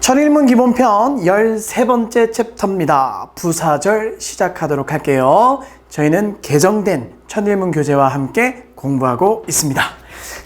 천일문 기본편 13번째 챕터입니다. 부사절 시작하도록 할게요. 저희는 개정된 천일문 교재와 함께 공부하고 있습니다.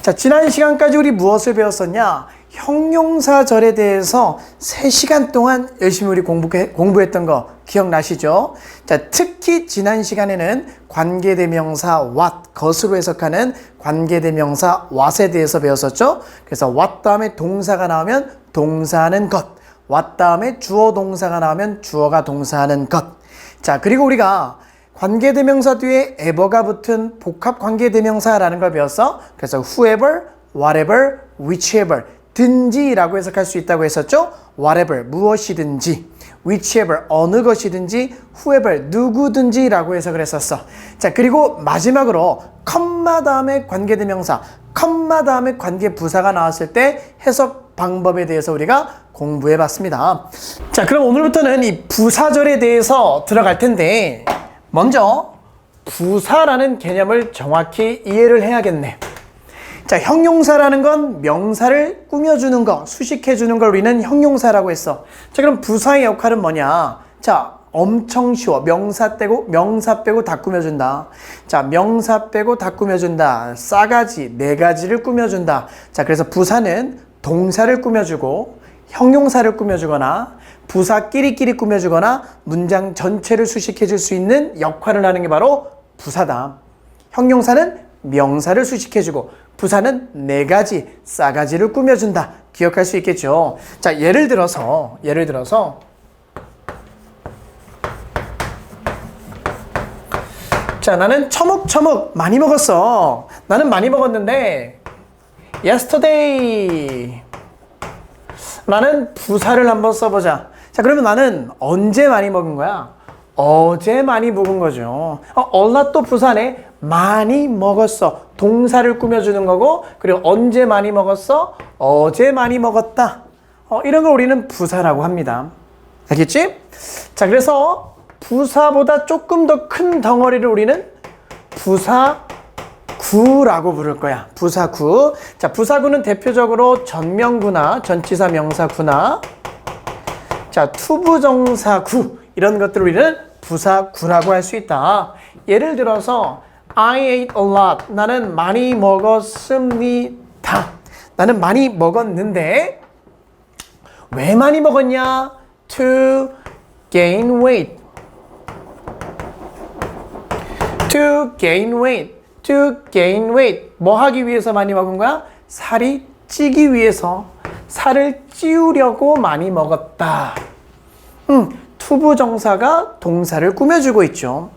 자, 지난 시간까지 우리 무엇을 배웠었냐? 형용사절에 대해서 3시간 동안 열심히 우리 공부했던 거 기억나시죠? 자, 특히 지난 시간에는 관계대명사 what, 것으로 해석하는 관계대명사 what에 대해서 배웠었죠? 그래서 what 다음에 동사가 나오면 동사하는 것, what 다음에 주어 동사가 나오면 주어가 동사하는 것. 자, 그리고 우리가 관계대명사 뒤에 ever가 붙은 복합 관계대명사라는 걸 배웠어. 그래서 whoever, whatever, whichever 든지라고 해석할 수 있다고 했었죠. whatever 무엇이든지, whichever 어느 것이든지, whoever 누구든지 라고 해석을 했었어. 자, 그리고 마지막으로 컴마 다음에 관계대명사, 컴마 다음에 관계부사가 나왔을 때 해석 방법에 대해서 우리가 공부해 봤습니다. 자, 그럼 오늘부터는 이 부사절에 대해서 들어갈 텐데, 먼저 부사라는 개념을 정확히 이해를 해야겠네. 자, 형용사라는 건 명사를 꾸며주는 거, 수식해주는 걸 우리는 형용사라고 했어. 자, 그럼 부사의 역할은 뭐냐? 자, 엄청 쉬워. 명사 빼고 다 꾸며준다. 자, 명사 빼고 다 꾸며준다. 싸가지, 4가지를 꾸며준다. 자, 그래서 부사는 동사를 꾸며주고 형용사를 꾸며주거나 부사끼리끼리 꾸며주거나 문장 전체를 수식해줄 수 있는 역할을 하는 게 바로 부사다. 형용사는 명사를 수식해주고 부사는 4가지, 싸가지를 꾸며준다. 기억할 수 있겠죠. 자, 예를 들어서 자, 나는 처먹 많이 먹었어. 나는 많이 먹었는데 yesterday 라는 부사를 한번 써보자. 자, 그러면 나는 언제 많이 먹은 거야? 어제 많이 먹은 거죠. 얼라 또 부사네. 많이 먹었어. 동사를 꾸며주는 거고, 그리고 언제 많이 먹었어? 어제 많이 먹었다. 이런 걸 우리는 부사라고 합니다. 알겠지? 자, 그래서 부사보다 조금 더 큰 덩어리를 우리는 부사구라고 부를 거야. 부사구. 자, 부사구는 대표적으로 전명구나, 전치사 명사구나, 자, 투부정사구, 이런 것들을 우리는 부사구라고 할 수 있다. 예를 들어서 I ate a lot. 나는 많이 먹었습니다. 나는 많이 먹었는데 왜 많이 먹었냐? To gain weight. To gain weight. To gain weight. 뭐 하기 위해서 많이 먹은 거야? 살이 찌기 위해서. 살을 찌우려고 많이 먹었다. 투부정사가 동사를 꾸며주고 있죠.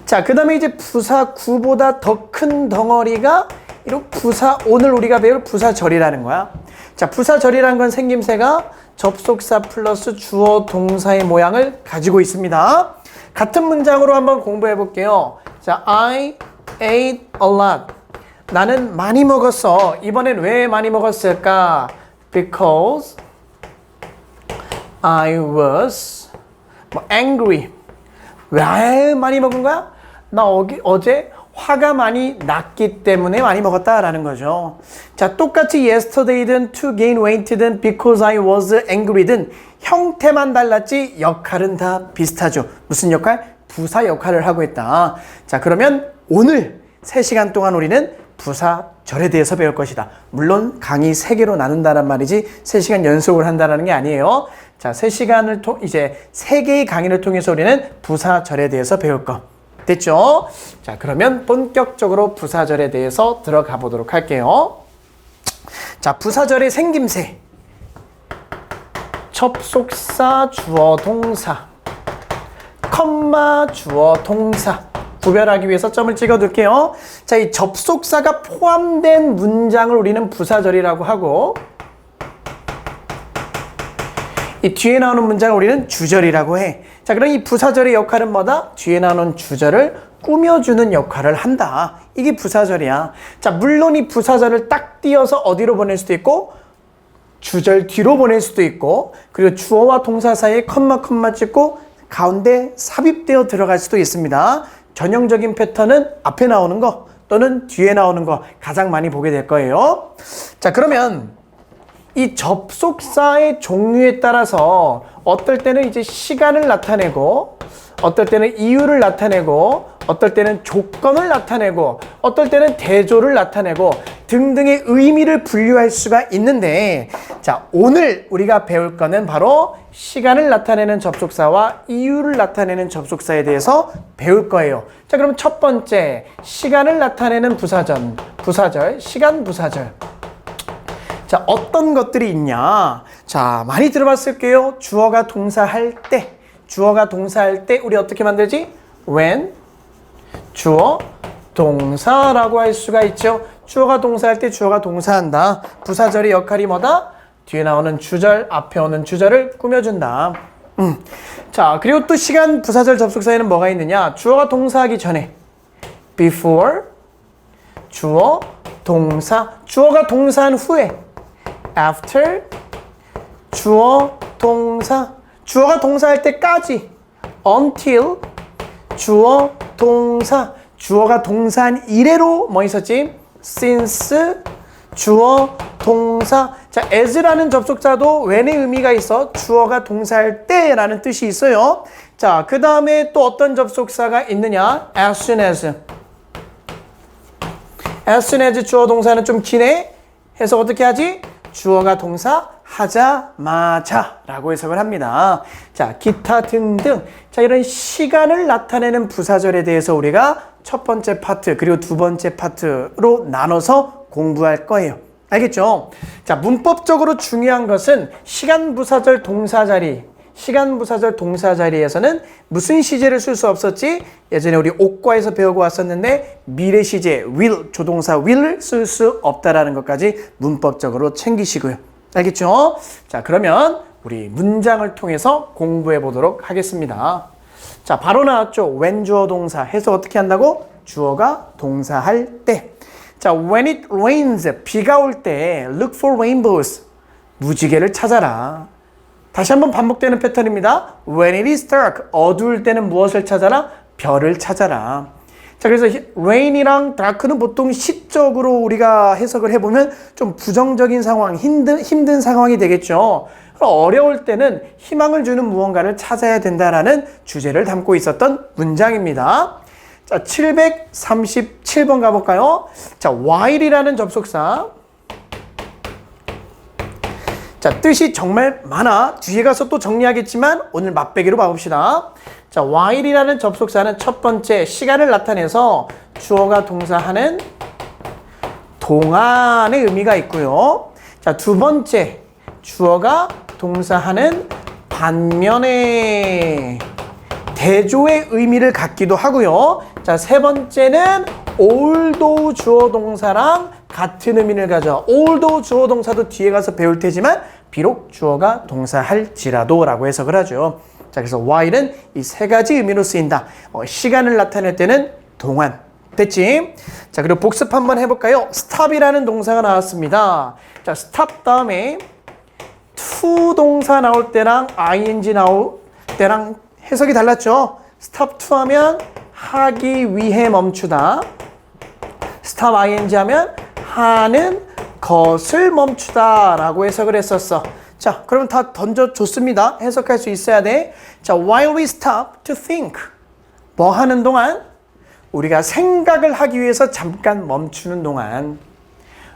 자, 그 다음에 이제 부사구보다 더 큰 덩어리가 이런 오늘 우리가 배울 부사절이라는 거야. 자, 부사절이라는 건 생김새가 접속사 플러스 주어 동사의 모양을 가지고 있습니다. 같은 문장으로 한번 공부해 볼게요. 자, I ate a lot. 나는 많이 먹었어. 이번엔 왜 많이 먹었을까? Because I was angry. 왜 많이 먹은 거야? 나 어제 화가 많이 났기 때문에 많이 먹었다라는 거죠. 자, 똑같이 yesterday든 to gain weight든 because I was angry든 형태만 달랐지 역할은 다 비슷하죠. 무슨 역할? 부사 역할을 하고 있다. 자, 그러면 오늘 3시간 동안 우리는 부사절에 대해서 배울 것이다. 물론 강의 3개로 나눈다란 말이지 3시간 연속을 한다는 게 아니에요. 자, 3시간을 이제 3개의 강의를 통해서 우리는 부사절에 대해서 배울 거. 됐죠? 자, 그러면 본격적으로 부사절에 대해서 들어가 보도록 할게요. 자, 부사절의 생김새. 접속사, 주어, 동사. 컴마, 주어, 동사. 구별하기 위해서 점을 찍어 둘게요. 자, 이 접속사가 포함된 문장을 우리는 부사절이라고 하고, 이 뒤에 나오는 문장을 우리는 주절이라고 해. 자, 그럼 이 부사절의 역할은 뭐다? 뒤에 나오는 주절을 꾸며주는 역할을 한다. 이게 부사절이야. 자, 물론 이 부사절을 딱 띄어서 어디로 보낼 수도 있고, 주절 뒤로 보낼 수도 있고, 그리고 주어와 동사 사이에 컴마 찍고 가운데 삽입되어 들어갈 수도 있습니다. 전형적인 패턴은 앞에 나오는 거 또는 뒤에 나오는 거 가장 많이 보게 될 거예요. 자, 그러면 이 접속사의 종류에 따라서 어떨 때는 이제 시간을 나타내고, 어떨 때는 이유를 나타내고, 어떨 때는 조건을 나타내고, 어떨 때는 대조를 나타내고 등등의 의미를 분류할 수가 있는데, 자, 오늘 우리가 배울 거는 바로 시간을 나타내는 접속사와 이유를 나타내는 접속사에 대해서 배울 거예요. 자, 그럼 첫 번째, 시간을 나타내는 부사절, 시간 부사절. 자, 어떤 것들이 있냐? 자, 많이 들어봤을 게요. 주어가 동사할 때 우리 어떻게 만들지? when 주어 동사라고 할 수가 있죠. 주어가 동사할 때 주어가 동사한다. 부사절의 역할이 뭐다? 뒤에 나오는 주절, 앞에 오는 주절을 꾸며준다. 자, 그리고 또 시간 부사절 접속사에는 뭐가 있느냐? 주어가 동사하기 전에 before 주어 동사, 주어가 동사한 후에 after 주어 동사, 주어가 동사할 때까지 until 주어 동사, 주어가 동사한 이래로 뭐 있었지? since 주어 동사. 자, as라는 접속사도 when의 의미가 있어. 주어가 동사할 때라는 뜻이 있어요. 자, 그 다음에 또 어떤 접속사가 있느냐? as soon as. as soon as 주어 동사는 좀 기네. 해서 어떻게 하지? 주어가 동사 하자마자 라고 해석을 합니다. 자, 기타 등등. 자, 이런 시간을 나타내는 부사절에 대해서 우리가 첫 번째 파트 그리고 두 번째 파트로 나눠서 공부할 거예요. 알겠죠? 자, 문법적으로 중요한 것은 시간 부사절 동사 자리에서는 무슨 시제를 쓸 수 없었지? 예전에 우리 옥과에서 배우고 왔었는데 미래 시제 will, 조동사 will을 쓸 수 없다라는 것까지 문법적으로 챙기시고요. 알겠죠? 자, 그러면 우리 문장을 통해서 공부해 보도록 하겠습니다. 자, 바로 나왔죠? when 주어 동사 해서 어떻게 한다고? 주어가 동사할 때. 자, when it rains, 비가 올 때 look for rainbows, 무지개를 찾아라. 다시 한번 반복되는 패턴입니다. When it is dark, 어두울 때는 무엇을 찾아라? 별을 찾아라. 자, 그래서 rain이랑 dark는 보통 시적으로 우리가 해석을 해보면 좀 부정적인 상황, 힘든 상황이 되겠죠. 어려울 때는 희망을 주는 무언가를 찾아야 된다라는 주제를 담고 있었던 문장입니다. 자, 737번 가볼까요? 자, while이라는 접속사. 자, 뜻이 정말 많아. 뒤에 가서 또 정리하겠지만 오늘 맛배기로 봐봅시다. 자, while이라는 접속사는 첫 번째 시간을 나타내서 주어가 동사하는 동안의 의미가 있고요. 자, 두 번째 주어가 동사하는 반면에 대조의 의미를 갖기도 하고요. 자, 세 번째는 although 주어 동사랑 같은 의미를 가져. although 주어 동사도 뒤에 가서 배울 테지만 비록 주어가 동사할지라도 라고 해석을 하죠. 자, 그래서 while은 이 세 가지 의미로 쓰인다. 시간을 나타낼 때는 동안. 됐지? 자, 그리고 복습 한번 해볼까요? stop이라는 동사가 나왔습니다. 자, stop 다음에 to 동사 나올 때랑 ing 나올 때랑 해석이 달랐죠? stop to 하면 하기 위해 멈추다. stop ing 하면 하는 것을 멈추다 라고 해석을 했었어. 자, 그러면 다 던져줬습니다. 해석할 수 있어야 돼. 자, while we stop to think. 뭐 하는 동안? 우리가 생각을 하기 위해서 잠깐 멈추는 동안.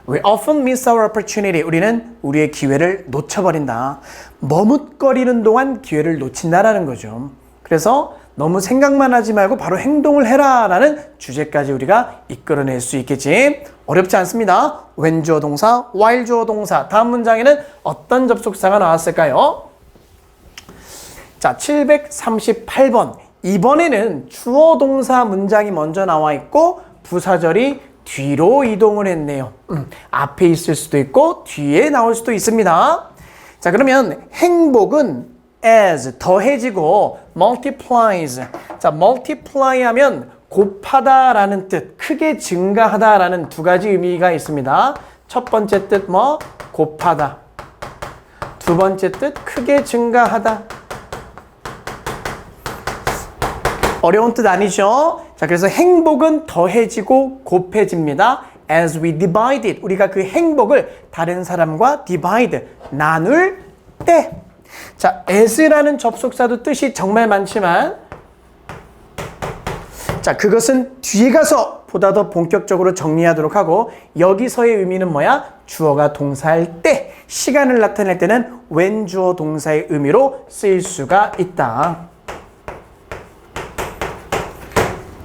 We often miss our opportunity. 우리는 우리의 기회를 놓쳐버린다. 머뭇거리는 동안 기회를 놓친다라는 거죠. 그래서 너무 생각만 하지 말고 바로 행동을 해라 라는 주제까지 우리가 이끌어낼 수 있겠지. 어렵지 않습니다. when 주어 동사, while 주어 동사. 다음 문장에는 어떤 접속사가 나왔을까요? 자, 738번. 이번에는 주어 동사 문장이 먼저 나와 있고 부사절이 뒤로 이동을 했네요. 앞에 있을 수도 있고 뒤에 나올 수도 있습니다. 자, 그러면 행복은 as 더해지고 multiplies. 자, multiply 하면 곱하다라는 뜻, 크게 증가하다라는 두 가지 의미가 있습니다. 첫 번째 뜻 뭐? 곱하다. 두 번째 뜻 크게 증가하다. 어려운 뜻 아니죠? 자, 그래서 행복은 더해지고 곱해집니다. as we divide it. 우리가 그 행복을 다른 사람과 divide, 나눌 때. 자, as라는 접속사도 뜻이 정말 많지만 자, 그것은 뒤에 가서 보다 더 본격적으로 정리하도록 하고 여기서의 의미는 뭐야? 주어가 동사할 때, 시간을 나타낼 때는 when 주어 동사의 의미로 쓰일 수가 있다.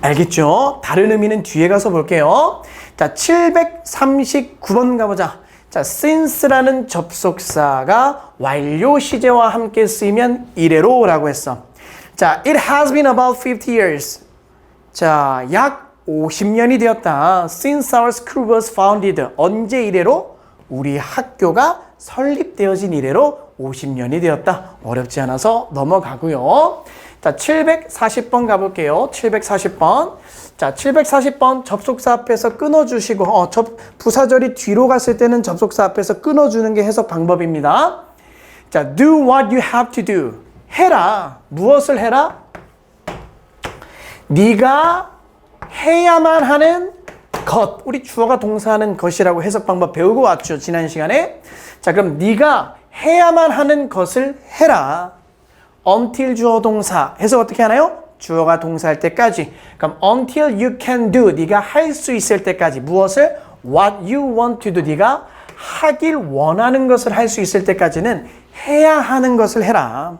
알겠죠? 다른 의미는 뒤에 가서 볼게요. 자, 739번 가보자. 자, since라는 접속사가 완료 시제와 함께 쓰이면 이래로 라고 했어. 자, it has been about 50 years. 자, 약 50년이 되었다. Since our school was founded. 언제 이래로? 우리 학교가 설립되어진 이래로 50년이 되었다. 어렵지 않아서 넘어가고요. 자, 740번 가볼게요. 740번. 자, 740번 접속사 앞에서 끊어주시고 부사절이 뒤로 갔을 때는 접속사 앞에서 끊어주는 게 해석 방법입니다. 자, do what you have to do. 해라. 무엇을 해라? 네가 해야만 하는 것. 우리 주어가 동사하는 것이라고 해석 방법 배우고 왔죠, 지난 시간에. 자, 그럼 네가 해야만 하는 것을 해라. until 주어 동사. 해석 어떻게 하나요? 주어가 동사할 때까지. 그럼 until you can do. 네가 할 수 있을 때까지. 무엇을? what you want to do. 네가 하길 원하는 것을 할 수 있을 때까지는 해야 하는 것을 해라.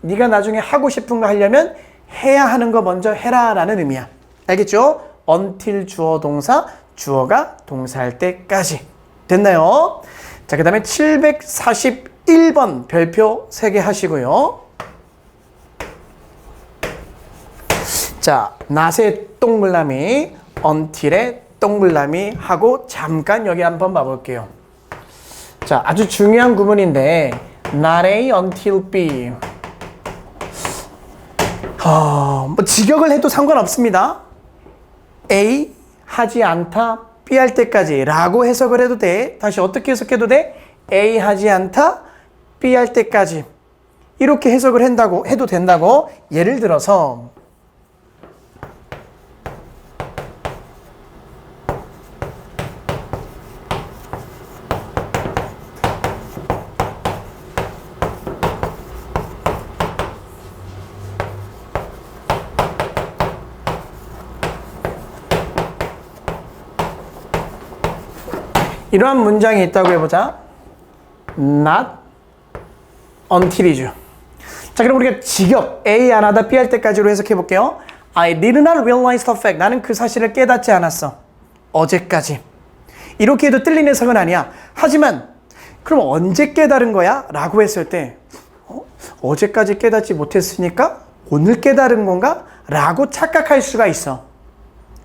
네가 나중에 하고 싶은 거 하려면 해야 하는 거 먼저 해라 라는 의미야. 알겠죠? until 주어 동사, 주어가 동사할 때까지. 됐나요? 자, 그 다음에 741번 별표 3개 하시고요. 자, not의 동글라미, until의 동글라미 하고 잠깐 여기 한번 봐볼게요. 자, 아주 중요한 구문인데 not A until B. 뭐 직역을 해도 상관없습니다. A 하지 않다, B 할 때까지 라고 해석을 해도 돼. 다시 어떻게 해석해도 돼? A 하지 않다, B 할 때까지. 이렇게 해석을 해도 된다고. 예를 들어서 이러한 문장이 있다고 해보자. not until이죠. 자, 그럼 우리가 직역 A 안 하다 B 할 때까지로 해석해 볼게요. I did not realize the fact. 나는 그 사실을 깨닫지 않았어. 어제까지. 이렇게 해도 틀린 해석은 아니야. 하지만 그럼 언제 깨달은 거야? 라고 했을 때 어제까지 깨닫지 못했으니까 오늘 깨달은 건가? 라고 착각할 수가 있어.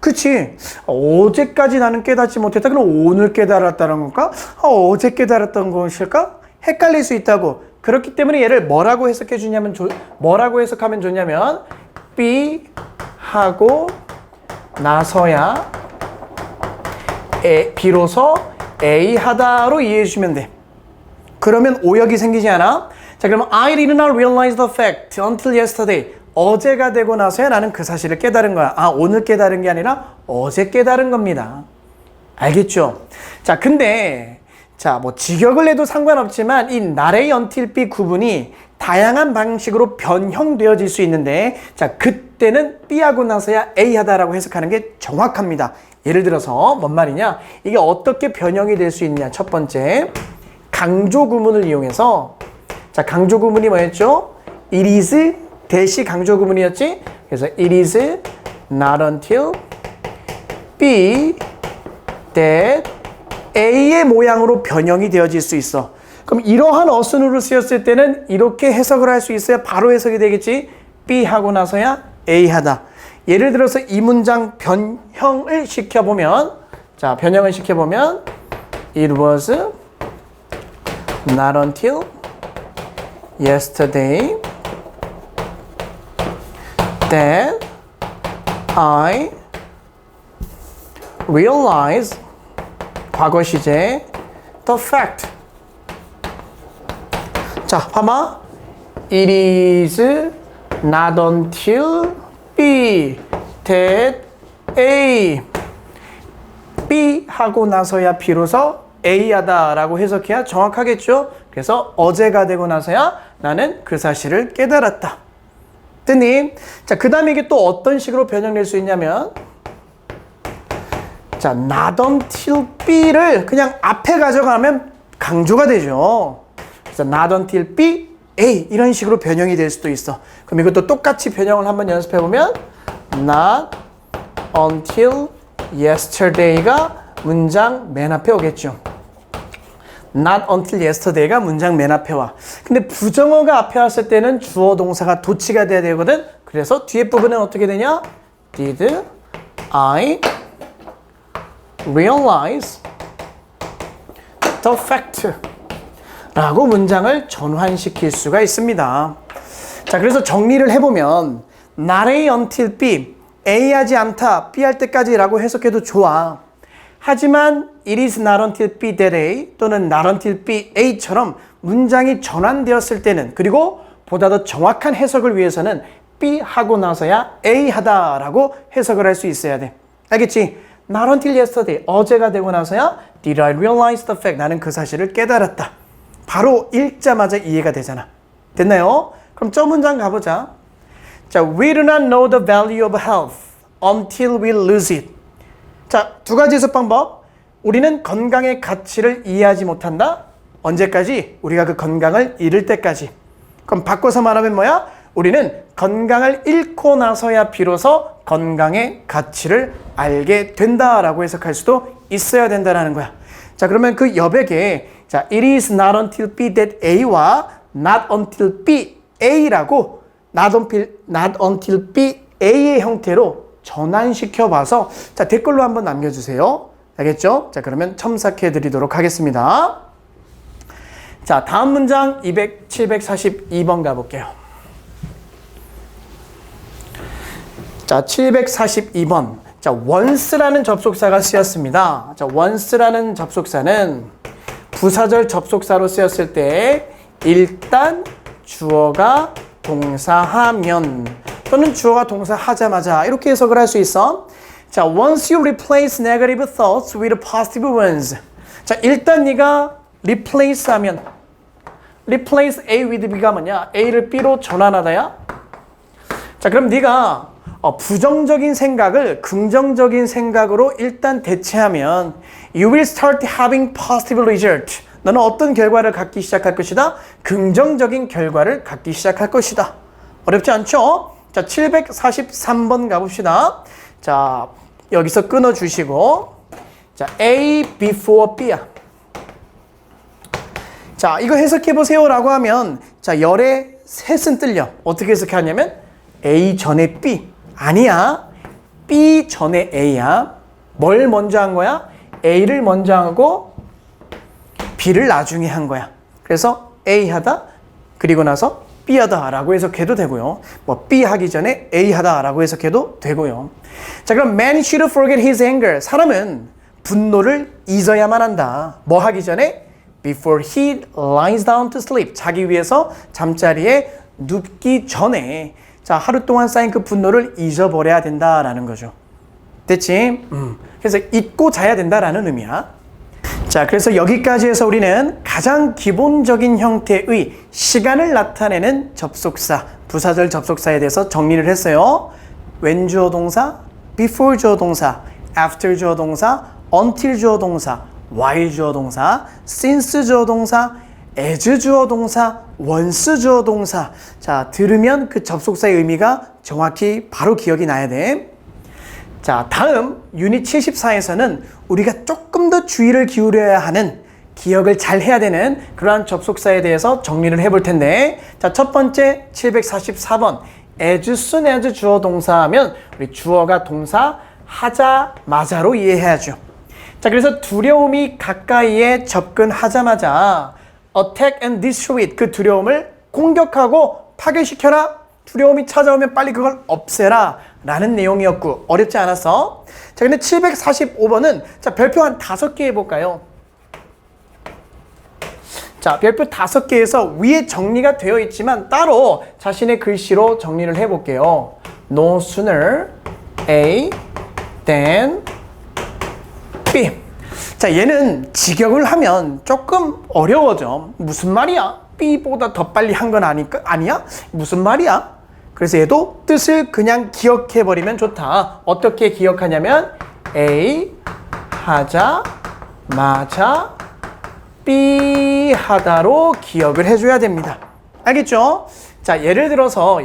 그치? 어제까지 나는 깨닫지 못했다. 그럼 오늘 깨달았다는 건가? 어제 깨달았던 것일까? 헷갈릴 수 있다고. 그렇기 때문에 얘를 뭐라고 해석해 주냐면 뭐라고 해석하면 좋냐면 B 하고 나서야 비로소 A 하다로 이해해 주시면 돼. 그러면 오역이 생기지 않아? 자, 그러면 I did not realize the fact until yesterday. 어제가 되고 나서야 나는 그 사실을 깨달은 거야. 오늘 깨달은 게 아니라 어제 깨달은 겁니다. 알겠죠? 자, 근데 뭐 직역을 해도 상관없지만 이 not A until B 구분이 다양한 방식으로 변형되어질 수 있는데, 자, 그때는 B 하고 나서야 A 하다라고 해석하는 게 정확합니다. 예를 들어서 뭔 말이냐? 이게 어떻게 변형이 될 수 있냐? 첫 번째, 강조 구문을 이용해서. 자, 강조 구문이 뭐였죠? It is 대시 강조 구문이었지? 그래서 it is not until B that A의 모양으로 변형이 되어질 수 있어. 그럼 이러한 어순으로 쓰였을 때는 이렇게 해석을 할 수 있어야 바로 해석이 되겠지? B 하고 나서야 A 하다. 예를 들어서 이 문장 변형을 시켜보면, 자, 변형을 시켜보면 it was not until yesterday that I realized 과거 시제 the fact. 자, 봐봐. It is not until B that A. B 하고 나서야 비로소 A 하다라고 해석해야 정확하겠죠? 그래서 어제가 되고 나서야 나는 그 사실을 깨달았다. 됐니? 자, 그 다음에 이게 또 어떤 식으로 변형될 수 있냐면, 자, not until B를 그냥 앞에 가져가면 강조가 되죠. 그래서 not until B, A 이런 식으로 변형이 될 수도 있어. 그럼 이것도 똑같이 변형을 한번 연습해보면 not until yesterday가 문장 맨 앞에 오겠죠. Not until yesterday가 문장 맨 앞에 와. 근데 부정어가 앞에 왔을 때는 주어 동사가 도치가 돼야 되거든. 그래서 뒤에 부분은 어떻게 되냐? Did I realize the fact? 라고 문장을 전환시킬 수가 있습니다. 자, 그래서 정리를 해보면 not A until B, A 하지 않다, B 할 때까지 라고 해석해도 좋아. 하지만 it is not until B that A 또는 not until B A처럼 문장이 전환되었을 때는, 그리고 보다 더 정확한 해석을 위해서는 B 하고 나서야 A 하다라고 해석을 할 수 있어야 돼. 알겠지? Not until yesterday, 어제가 되고 나서야 did I realize the fact, 나는 그 사실을 깨달았다. 바로 읽자마자 이해가 되잖아. 됐나요? 그럼 저 문장 가보자. 자, we do not know the value of health until we lose it. 자, 두 가지 해석 방법. 우리는 건강의 가치를 이해하지 못한다. 언제까지? 우리가 그 건강을 잃을 때까지. 그럼 바꿔서 말하면 뭐야? 우리는 건강을 잃고 나서야 비로소 건강의 가치를 알게 된다라고 해석할 수도 있어야 된다라는 거야. 자, 그러면 그 여백에 자, it is not until B that A와 not until B A라고 not until B A의 형태로 전환시켜 봐서 자, 댓글로 한번 남겨주세요. 알겠죠? 자, 그러면 첨삭해 드리도록 하겠습니다. 자, 다음 문장 742번 가볼게요. 자, 742번. 자, once라는 접속사가 쓰였습니다. 자, once라는 접속사는 부사절 접속사로 쓰였을 때 일단 주어가 동사하면 또는 주어가 동사하자마자 이렇게 해석을 할 수 있어. 자, once you replace negative thoughts with positive ones. 자, 일단 네가 replace 하면 replace A with B가 뭐냐? A를 B로 전환하다야. 자, 그럼 네가 부정적인 생각을 긍정적인 생각으로 일단 대체하면 you will start having positive result. 너는 어떤 결과를 갖기 시작할 것이다? 긍정적인 결과를 갖기 시작할 것이다. 어렵지 않죠? 자, 743번 가봅시다. 자, 여기서 끊어주시고 자, A before B야. 자, 이거 해석해보세요 라고 하면 자, 열의 셋은 뜰려. 어떻게 해석하냐면 A 전에 B. 아니야. B 전에 A야. 뭘 먼저 한 거야? A를 먼저 하고 B를 나중에 한 거야. 그래서 A 하다 그리고 나서 B 하다 라고 해석해도 되고요. 뭐 B 하기 전에 A 하다 라고 해석해도 되고요. 자, 그럼 man should forget his anger. 사람은 분노를 잊어야만 한다. 뭐 하기 전에? Before he lies down to sleep. 자기 위해서 잠자리에 눕기 전에 자, 하루 동안 쌓인 그 분노를 잊어버려야 된다라는 거죠. 됐지? 그래서 잊고 자야 된다라는 의미야. 자, 그래서 여기까지 해서 우리는 가장 기본적인 형태의 시간을 나타내는 접속사, 부사절 접속사에 대해서 정리를 했어요. when 주어 동사, before 주어 동사, after 주어 동사, until 주어 동사, while 주어 동사, since 주어 동사, as 주어 동사, once 주어 동사. 자, 들으면 그 접속사의 의미가 정확히 바로 기억이 나야 돼. 자, 다음 유닛 74에서는 우리가 조금 더 주의를 기울여야 하는, 기억을 잘 해야 되는 그러한 접속사에 대해서 정리를 해볼 텐데, 자, 첫 번째 744번 as soon as 주어 동사하면 우리 주어가 동사 하자마자로 이해해야죠. 자, 그래서 두려움이 가까이에 접근하자마자 attack and destroy, 그 두려움을 공격하고 파괴시켜라. 두려움이 찾아오면 빨리 그걸 없애라 라는 내용이었고, 어렵지 않았어? 자, 근데 745번은 자, 별표 한 5개 해볼까요? 자, 별표 5개에서 위에 정리가 되어 있지만 따로 자신의 글씨로 정리를 해볼게요. No sooner A than B. 자, 얘는 직역을 하면 조금 어려워져. 무슨 말이야? B보다 더 빨리 한 건 아니야? 무슨 말이야? 그래서 얘도 뜻을 그냥 기억해버리면 좋다. 어떻게 기억하냐면 A 하자마자 B 하다로 기억을 해줘야 됩니다. 알겠죠? 자, 예를 들어서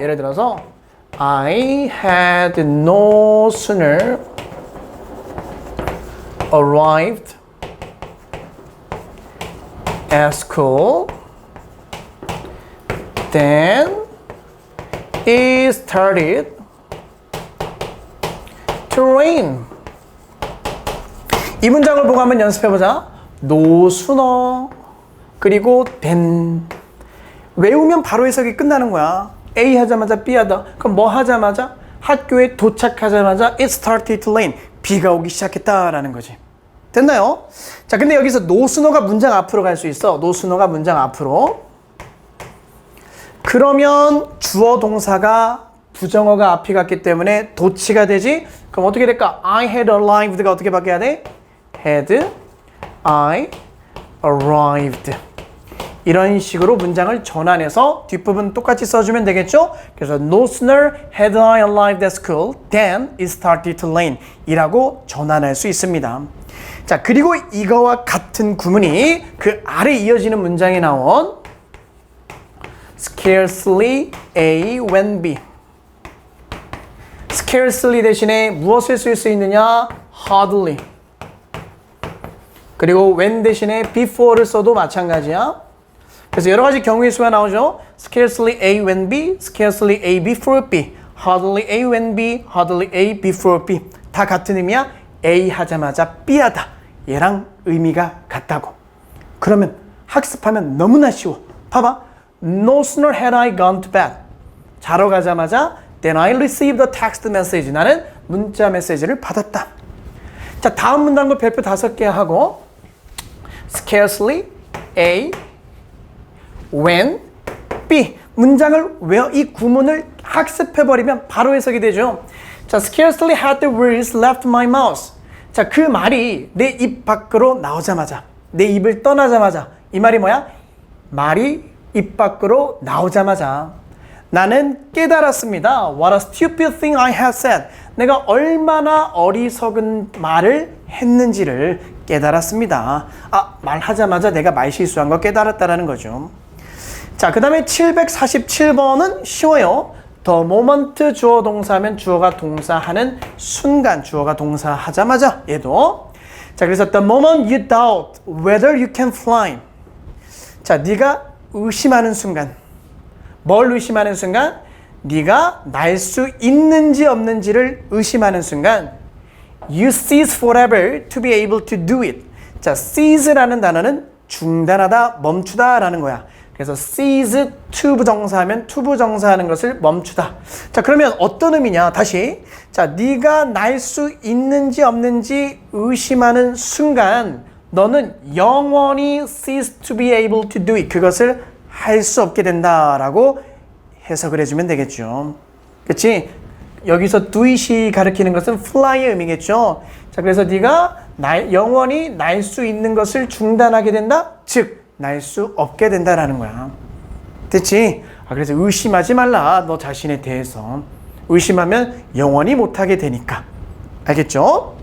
I had no sooner arrived at school than it started to rain. 이 문장을 보고 한번 연습해보자. No sooner 그리고 then. 외우면 바로 해석이 끝나는 거야. A 하자마자 B 하다. 그럼 뭐 하자마자? 학교에 도착하자마자 it started to rain. 비가 오기 시작했다라는 거지. 됐나요? 자, 근데 여기서 no sooner가 문장 앞으로 갈 수 있어. no sooner가 문장 앞으로. 그러면 주어 동사가 부정어가 앞이 갔기 때문에 도치가 되지? 그럼 어떻게 될까? I had arrived가 어떻게 바뀌어야 돼? had I arrived. 이런 식으로 문장을 전환해서 뒷부분 똑같이 써주면 되겠죠? 그래서 No sooner had I arrived at school than it started to rain 이라고 전환할 수 있습니다. 자, 그리고 이거와 같은 구문이 그 아래 이어지는 문장에 나온 Scarcely A when B. Scarcely 대신에 무엇을 쓸 수 있느냐? Hardly. 그리고 when 대신에 before를 써도 마찬가지야. 그래서 여러 가지 경우의 수가 나오죠. Scarcely A when B, scarcely A before B, hardly A when B, hardly A before B. 다 같은 의미야. A 하자마자 B 하다. 얘랑 의미가 같다고. 그러면 학습하면 너무나 쉬워. 봐봐. No sooner had I gone to bed. 자러 가자마자 then I received a text message. 나는 문자 메시지를 받았다. 자, 다음 문장도 별표 5개 하고 scarcely A when B 문장을 외워 이 구문을 학습해버리면 바로 해석이 되죠. 자, scarcely had the words left my mouth. 자, 그 말이 내 입 밖으로 나오자마자 내 입을 떠나자마자 이 말이 뭐야? 말이 입 밖으로 나오자마자 나는 깨달았습니다. What a stupid thing I had said. 내가 얼마나 어리석은 말을 했는지를 깨달았습니다. 아, 말하자마자 내가 말실수한 거 깨달았다라는 거죠. 자, 그 다음에 747번은 쉬워요. The moment 주어 동사하면 주어가 동사하는 순간, 주어가 동사하자마자 얘도. 자, 그래서 the moment you doubt whether you can fly. 자, 네가 의심하는 순간. 뭘 의심하는 순간? 네가 날 수 있는지 없는지를 의심하는 순간 You cease forever to be able to do it. 자, cease라는 단어는 중단하다, 멈추다 라는 거야. 그래서 cease to 부정사하면 to 부정사하는 것을 멈추다. 자, 그러면 어떤 의미냐? 다시. 자, 네가 날 수 있는지 없는지 의심하는 순간 너는 영원히 cease to be able to do it. 그것을 할 수 없게 된다라고 해석을 해주면 되겠죠. 그치? 여기서 do it이 가리키는 것은 fly의 의미겠죠. 자, 그래서 네가 영원히 날 수 있는 것을 중단하게 된다? 즉, 날 수 없게 된다라는 거야. 됐지? 그래서 의심하지 말라. 너 자신에 대해서. 의심하면 영원히 못하게 되니까. 알겠죠?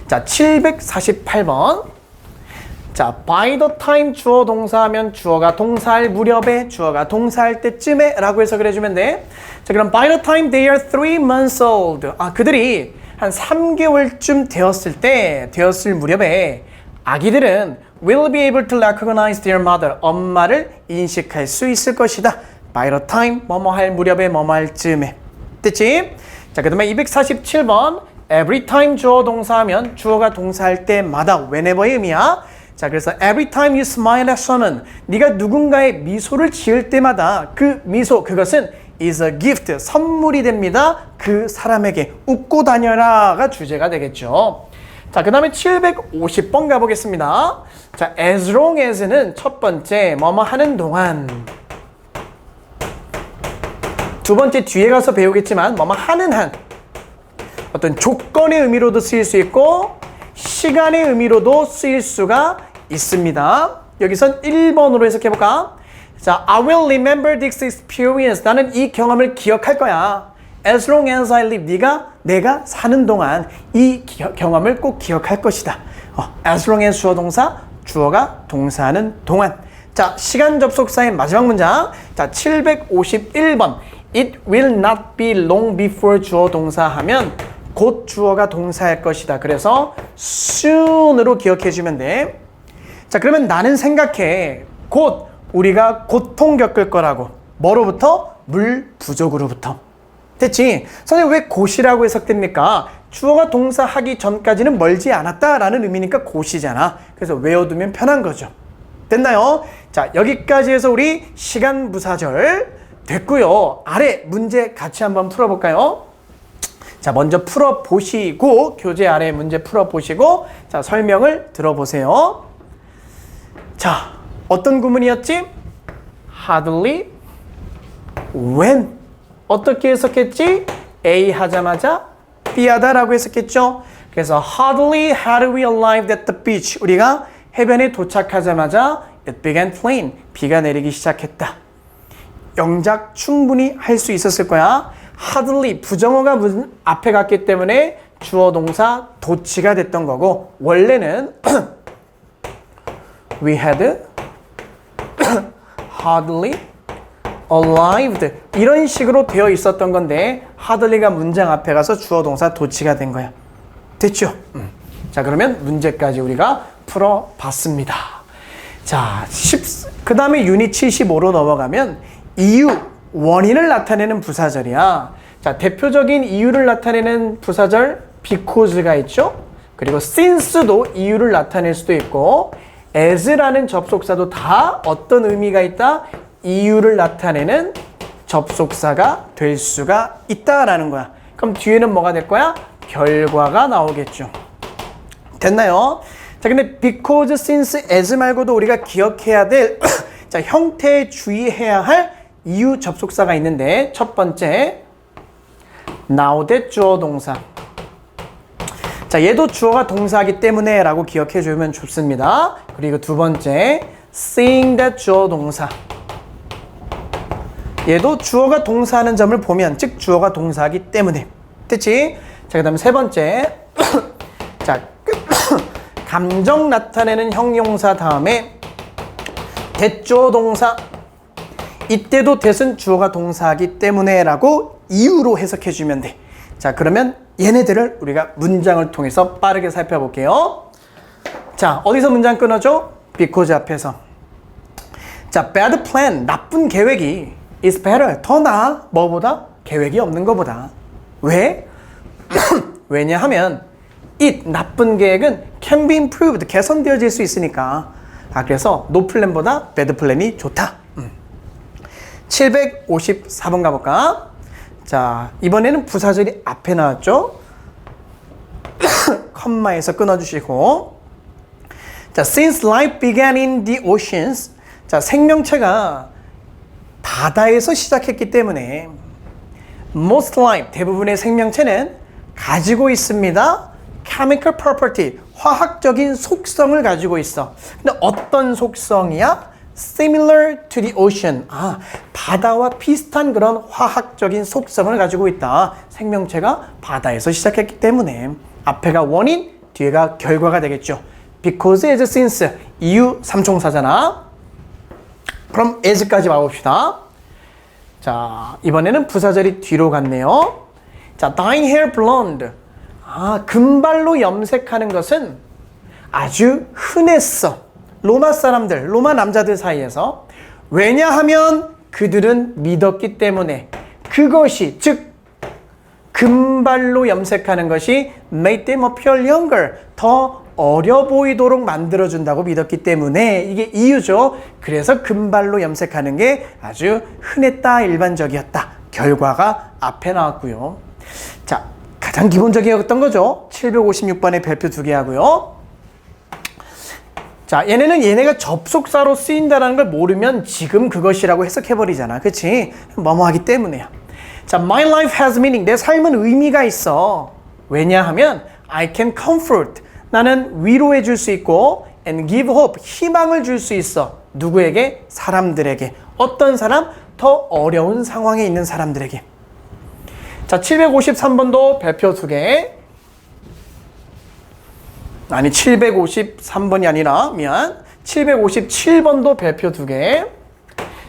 자, 748번. 자, by the time 주어 동사하면 주어가 동사할 무렵에, 주어가 동사할 때쯤에 라고 해석을 해주면 돼. 자, 그럼 by the time they are 3 months old. 그들이 한 3개월쯤 되었을 무렵에 아기들은 will be able to recognize their mother. 엄마를 인식할 수 있을 것이다. by the time, 뭐뭐 할 무렵에, 뭐뭐 할 쯤에. 됐지? 자, 그 다음에 247번. every time 주어 동사하면 주어가 동사할 때마다 whenever의 의미야. 자, 그래서 every time you smile at someone, 네가 누군가의 미소를 지을 때마다 그 미소, 그것은 is a gift, 선물이 됩니다. 그 사람에게 웃고 다녀라가 주제가 되겠죠. 자, 그 다음에 750번 가보겠습니다. 자, as long as는 첫 번째, 뭐뭐 하는 동안. 두 번째 뒤에 가서 배우겠지만, 뭐뭐 하는 한. 어떤 조건의 의미로도 쓰일 수 있고, 시간의 의미로도 쓰일 수가 있습니다. 여기선 1번으로 해석해볼까? 자, I will remember this experience. 나는 이 경험을 기억할 거야. As long as I live. 내가 사는 동안 이 경험을 꼭 기억할 것이다. As long as 주어 동사, 주어가 동사하는 동안. 자, 시간 접속사의 마지막 문장. 자, 751번. It will not be long before 주어 동사 하면 곧 주어가 동사할 것이다. 그래서 soon으로 기억해 주면 돼. 자, 그러면 나는 생각해. 곧 우리가 고통 겪을 거라고. 뭐로부터? 물 부족으로부터. 됐지? 선생님 왜 곧이라고 해석됩니까? 주어가 동사 하기 전까지는 멀지 않았다라는 의미니까 곧이잖아. 그래서 외워두면 편한 거죠. 됐나요? 자, 여기까지 해서 우리 시간 부사절 됐고요. 아래 문제 같이 한번 풀어볼까요? 자, 먼저 풀어보시고 교재 아래 문제 풀어보시고 자, 설명을 들어보세요. 자, 어떤 구문이었지? hardly, when. 어떻게 해석했지? A 하자마자 B하다라고 해석했죠? 그래서 hardly had we arrived at the beach. 우리가 해변에 도착하자마자 it began to rain. 비가 내리기 시작했다. 영작 충분히 할 수 있었을 거야. hardly 부정어가 앞에 갔기 때문에 주어 동사 도치가 됐던 거고 원래는 we had hardly arrived 이런 식으로 되어 있었던 건데 hardly가 문장 앞에 가서 주어 동사 도치가 된 거야. 됐죠? 자, 그러면 문제까지 우리가 풀어봤습니다. 자, 그 다음에 유닛 75로 넘어가면 이유, 원인을 나타내는 부사절이야. 자, 대표적인 이유를 나타내는 부사절 because가 있죠. 그리고 since도 이유를 나타낼 수도 있고 as라는 접속사도 다 어떤 의미가 있다? 이유를 나타내는 접속사가 될 수가 있다라는 거야. 그럼 뒤에는 뭐가 될 거야? 결과가 나오겠죠. 됐나요? 자, 근데 because, since, as 말고도 우리가 기억해야 될 자, 형태에 주의해야 할 이유 접속사가 있는데 첫 번째 now that 주어 동사. 자, 얘도 주어가 동사이기 때문에 라고 기억해 주면 좋습니다. 그리고 두 번째 seeing that 주어 동사. 얘도 주어가 동사하는 점을 보면 즉 주어가 동사이기 때문에. 됐지? 자, 그 다음에 세 번째 자, 감정 나타내는 형용사 다음에 that 주어 동사. 이때도 that은 주어가 동사이기 때문에 라고 이유로 해석해 주면 돼. 자, 그러면 얘네들을 우리가 문장을 통해서 빠르게 살펴볼게요. 자, 어디서 문장 끊어줘? because 앞에서. 자, bad plan, 나쁜 계획이 is better, 더 나아. 뭐보다? 계획이 없는 것보다. 왜? 왜냐하면 it, 나쁜 계획은 can be improved, 개선되어질 수 있으니까. 아, 그래서 no plan보다 bad plan이 좋다. 754번 가볼까? 자, 이번에는 부사절이 앞에 나왔죠? 컴마에서 끊어주시고. 자, since life began in the oceans. 자, 생명체가 바다에서 시작했기 때문에 most life, 대부분의 생명체는 가지고 있습니다. chemical property, 화학적인 속성을 가지고 있어. 근데 어떤 속성이야? similar to the ocean. 아, 바다와 비슷한 그런 화학적인 속성을 가지고 있다. 생명체가 바다에서 시작했기 때문에 앞에가 원인, 뒤에가 결과가 되겠죠. because, as, since 이유 삼총사잖아. 그럼 as까지 봐봅시다. 자, 이번에는 부사절이 뒤로 갔네요. 자, dyeing hair blonde. 아, 금발로 염색하는 것은 아주 흔했어. 로마 사람들, 로마 남자들 사이에서. 왜냐하면 그들은 믿었기 때문에 그것이, 즉 금발로 염색하는 것이 made them appear younger, 더 어려 보이도록 만들어준다고 믿었기 때문에 이게 이유죠. 그래서 금발로 염색하는 게 아주 흔했다, 일반적이었다. 결과가 앞에 나왔고요. 자, 가장 기본적이었던 거죠. 756번의 별표 2개 하고요. 자, 얘네가 접속사로 쓰인다는 걸 모르면 지금 그것이라고 해석해버리잖아. 그치? 뭐뭐하기 때문에야. 자, my life has meaning. 내 삶은 의미가 있어. 왜냐하면 I can comfort. 나는 위로해 줄 수 있고 and give hope, 희망을 줄 수 있어. 누구에게? 사람들에게. 어떤 사람? 더 어려운 상황에 있는 사람들에게. 자, 753번도 별표 2개. 아니, 753번이 아니라, 미안. 757번도 별표 2개.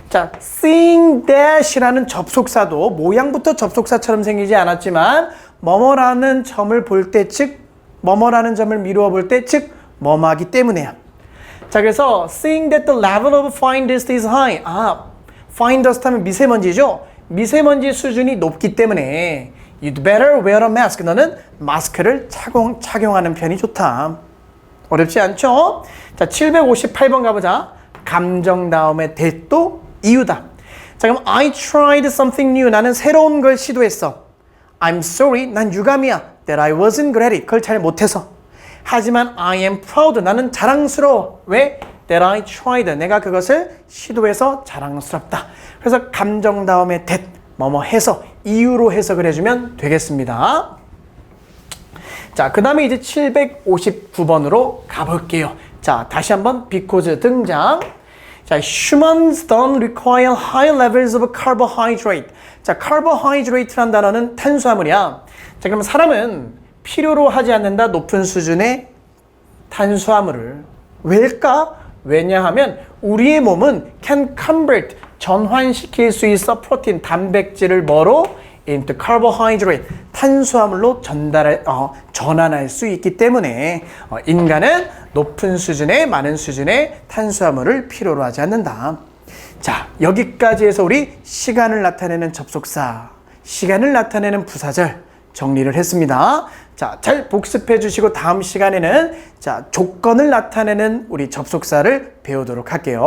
자, seeing that이라는 접속사도 모양부터 접속사처럼 생기지 않았지만 뭐뭐라는 점을 볼 때, 즉 뭐뭐라는 점을 미루어 볼 때, 즉 뭐뭐하기 때문에요. 자, 그래서 seeing that the level of fine dust is high. fine dust 하면 미세먼지죠. 미세먼지 수준이 높기 때문에 you'd better wear a mask. 너는 마스크를 착용하는 편이 좋다. 어렵지 않죠? 자, 758번 가보자. 감정 다음에 that도 이유다. 자, 그럼 I tried something new. 나는 새로운 걸 시도했어. I'm sorry. 난 유감이야. That I wasn't good at it. 그걸 잘 못해서. 하지만 I am proud. 나는 자랑스러워. 왜? That I tried. 내가 그것을 시도해서 자랑스럽다. 그래서 감정 다음에 that 뭐뭐 해서 이유로 해석을 해주면 되겠습니다. 자, 그 다음에 이제 759번으로 가볼게요. 자, 다시 한번 because 등장. 자, humans don't require high levels of carbohydrate. 자, carbohydrate란 단어는 탄수화물이야. 자, 그럼 사람은 필요로 하지 않는다 높은 수준의 탄수화물을. 왜일까? 왜냐하면 우리의 몸은 can convert, 전환시킬 수 있어 프로틴, 단백질을 뭐로? into carbohydrate, 탄수화물로 전환할 수 있기 때문에 인간은 높은 수준의, 많은 수준의 탄수화물을 필요로 하지 않는다. 자, 여기까지 해서 우리 시간을 나타내는 접속사, 시간을 나타내는 부사절 정리를 했습니다. 자, 잘 복습해 주시고 다음 시간에는 자, 조건을 나타내는 우리 접속사를 배우도록 할게요.